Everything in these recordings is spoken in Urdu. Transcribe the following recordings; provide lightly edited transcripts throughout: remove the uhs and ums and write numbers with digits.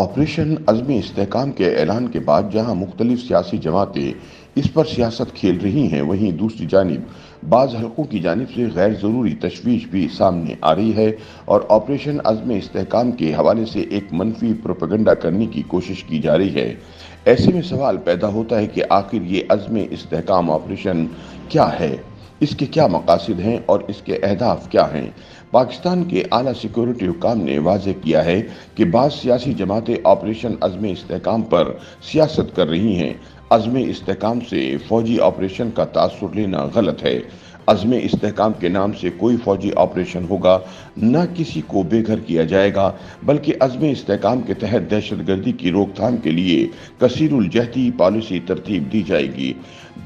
آپریشن عزم استحکام کے اعلان کے بعد جہاں مختلف سیاسی جماعتیں اس پر سیاست کھیل رہی ہیں، وہیں دوسری جانب بعض حلقوں کی جانب سے غیر ضروری تشویش بھی سامنے آ رہی ہے اور آپریشن عزم استحکام کے حوالے سے ایک منفی پروپیگنڈا کرنے کی کوشش کی جا رہی ہے۔ ایسے میں سوال پیدا ہوتا ہے کہ آخر یہ عزم استحکام آپریشن کیا ہے، اس کے کیا مقاصد ہیں اور اس کے اہداف کیا ہیں؟ پاکستان کے اعلیٰ سیکیورٹی حکام نے واضح کیا ہے کہ بعض سیاسی جماعتیں آپریشن عزم استحکام پر سیاست کر رہی ہیں۔ عزم استحکام سے فوجی آپریشن کا تاثر لینا غلط ہے۔ عزم استحکام کے نام سے کوئی فوجی آپریشن ہوگا، نہ کسی کو بے گھر کیا جائے گا، بلکہ عزم استحکام کے تحت دہشت گردی کی روک تھام کے لیے کثیر الجہتی پالیسی ترتیب دی جائے گی۔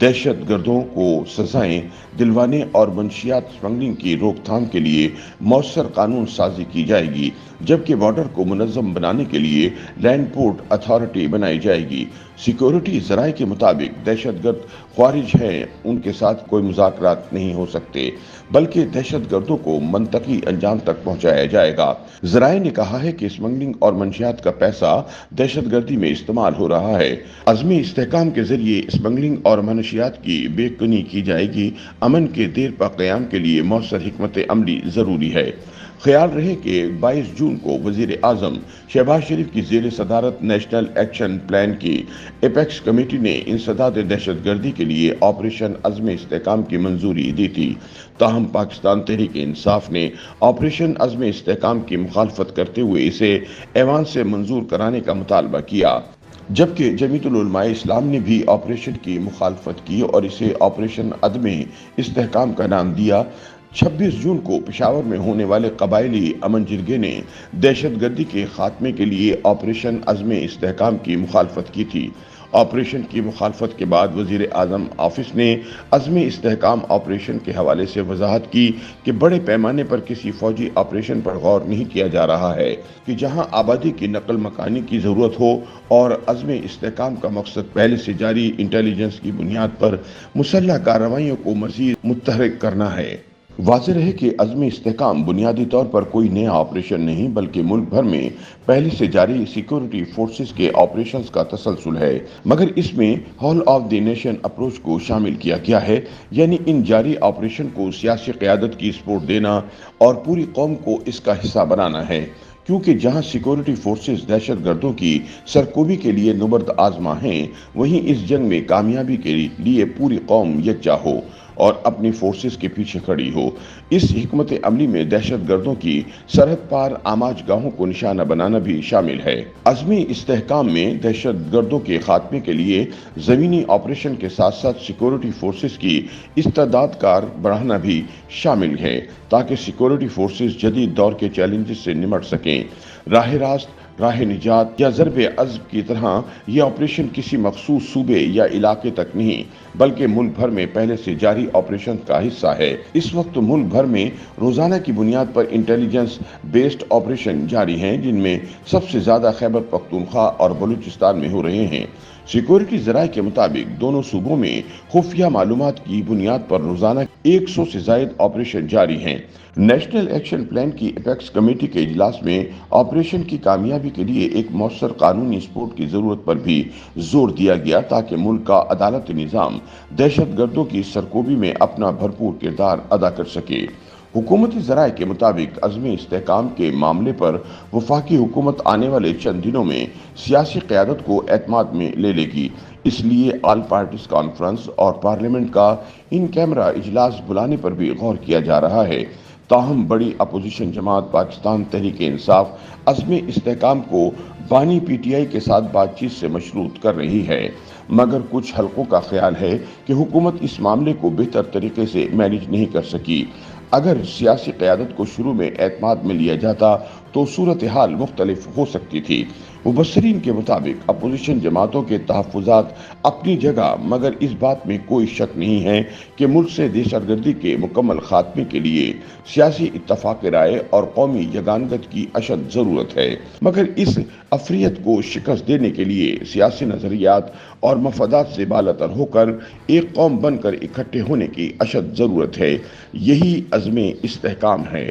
دہشت گردوں کو سزائیں دلوانے اور منشیات سمگلنگ کی روک تھام کے لیے مؤثر قانون سازی کی جائے گی، جبکہ بارڈر کو منظم بنانے کے لیے لینڈ پورٹ اتھارٹی بنائی جائے گی۔ سیکیورٹی ذرائع کے مطابق دہشت گرد خوارج ہیں، ان کے ساتھ کوئی مذاکرات نہیں ہو سکتے، بلکہ دہشت گردوں کو منطقی انجام تک پہنچایا جائے گا۔ ذرائع نے کہا ہے کہ اسمگلنگ اور منشیات کا پیسہ دہشت گردی میں استعمال ہو رہا ہے۔ عزم استحکام کے ذریعے اسمگلنگ اور منشیات کی بے کنی کی جائے گی۔ امن کے دیر پا قیام کے لیے مؤثر حکمت عملی ضروری ہے۔ خیال رہے کہ 22 جون کو وزیر اعظم شہباز شریف کی زیر صدارت نیشنل ایکشن پلان کی ایپیکس کمیٹی نے انسداد دہشت گردی کے لیے آپریشن عزم استحکام کی منظوری دی تھی، تاہم پاکستان تحریک انصاف نے آپریشن عزم استحکام کی مخالفت کرتے ہوئے اسے ایوان سے منظور کرانے کا مطالبہ کیا، جبکہ جمعیت العلماء اسلام نے بھی آپریشن کی مخالفت کی اور اسے آپریشن عدم استحکام کا نام دیا۔ 26 جون کو پشاور میں ہونے والے قبائلی امن جرگے نے دہشت گردی کے خاتمے کے لیے آپریشن عزم استحکام کی مخالفت کی تھی۔ آپریشن کی مخالفت کے بعد وزیر اعظم آفس نے عزم استحکام آپریشن کے حوالے سے وضاحت کی کہ بڑے پیمانے پر کسی فوجی آپریشن پر غور نہیں کیا جا رہا ہے کہ جہاں آبادی کی نقل مکانی کی ضرورت ہو، اور عزم استحکام کا مقصد پہلے سے جاری انٹیلیجنس کی بنیاد پر مسلح کارروائیوں کو مزید متحرک کرنا ہے۔ واضح رہے کہ عزم استحکام بنیادی طور پر کوئی نیا آپریشن نہیں، بلکہ ملک بھر میں پہلے سے جاری سیکیورٹی فورسز کے آپریشنز کا تسلسل ہے، مگر اس میں whole of the nation approach کو شامل کیا گیا ہے، یعنی ان جاری آپریشن کو سیاسی قیادت کی سپورٹ دینا اور پوری قوم کو اس کا حصہ بنانا ہے، کیونکہ جہاں سیکیورٹی فورسز دہشت گردوں کی سرکوبی کے لیے نبرد آزما ہیں، وہیں اس جنگ میں کامیابی کے لیے پوری قوم یکجا ہو اور اپنی فورسز کے پیچھے کھڑی ہو۔ اس حکمت عملی میں دہشت گردوں کی سرحد پار آماج گاہوں کو نشانہ بنانا بھی شامل ہے۔ عزمی استحکام میں دہشت گردوں کے خاتمے کے لیے زمینی آپریشن کے ساتھ ساتھ سیکیورٹی فورسز کی استعداد کار بڑھانا بھی شامل ہے، تاکہ سیکیورٹی فورسز جدید دور کے چیلنجز سے نمٹ سکیں۔ راہ راست، راہ نجات یا ضرب عزم کی طرح یہ آپریشن کسی مخصوص صوبے یا علاقے تک نہیں، بلکہ ملک بھر میں پہلے سے جاری آپریشن کا حصہ ہے۔ اس وقت ملک بھر میں روزانہ کی بنیاد پر انٹیلیجنس بیسڈ آپریشن جاری ہیں، جن میں سب سے زیادہ خیبر پختونخوا اور بلوچستان میں ہو رہے ہیں۔ سیکیورٹی ذرائع کے مطابق دونوں صوبوں میں خفیہ معلومات کی بنیاد پر روزانہ 100 سے زائد آپریشن جاری ہیں۔ نیشنل ایکشن پلان کی ایپیکس کمیٹی کے اجلاس میں آپریشن کی کامیابی کے لیے ایک مؤثر قانونی سپورٹ کی ضرورت پر بھی زور دیا گیا، تاکہ ملک کا عدالتی نظام دہشت گردوں کی سرکوبی میں اپنا بھرپور کردار ادا کر سکے۔ حکومتی ذرائع کے مطابق عزم استحکام کے معاملے پر وفاقی حکومت آنے والے چند دنوں میں سیاسی قیادت کو اعتماد میں لے لے گی، اس لیے آل پارٹیز کانفرنس اور پارلیمنٹ کا ان کیمرہ اجلاس بلانے پر بھی غور کیا جا رہا ہے۔ تاہم بڑی اپوزیشن جماعت پاکستان تحریک انصاف عزم استحکام کو بانی پی ٹی آئی کے ساتھ بات چیت سے مشروط کر رہی ہے، مگر کچھ حلقوں کا خیال ہے کہ حکومت اس معاملے کو بہتر طریقے سے مینیج نہیں کر سکی۔ اگر سیاسی قیادت کو شروع میں اعتماد میں لیا جاتا تو صورتحال مختلف ہو سکتی تھی۔ مبصرین کے مطابق اپوزیشن جماعتوں کے تحفظات اپنی جگہ، مگر اس بات میں کوئی شک نہیں ہے کہ ملک سے دہشت گردی کے مکمل خاتمے کے لیے سیاسی اتفاق رائے اور قومی یگانگت کی اشد ضرورت ہے، مگر اس افریت کو شکست دینے کے لیے سیاسی نظریات اور مفادات سے بالاتر ہو کر ایک قوم بن کر اکٹھے ہونے کی اشد ضرورت ہے۔ یہی عزم استحکام ہے۔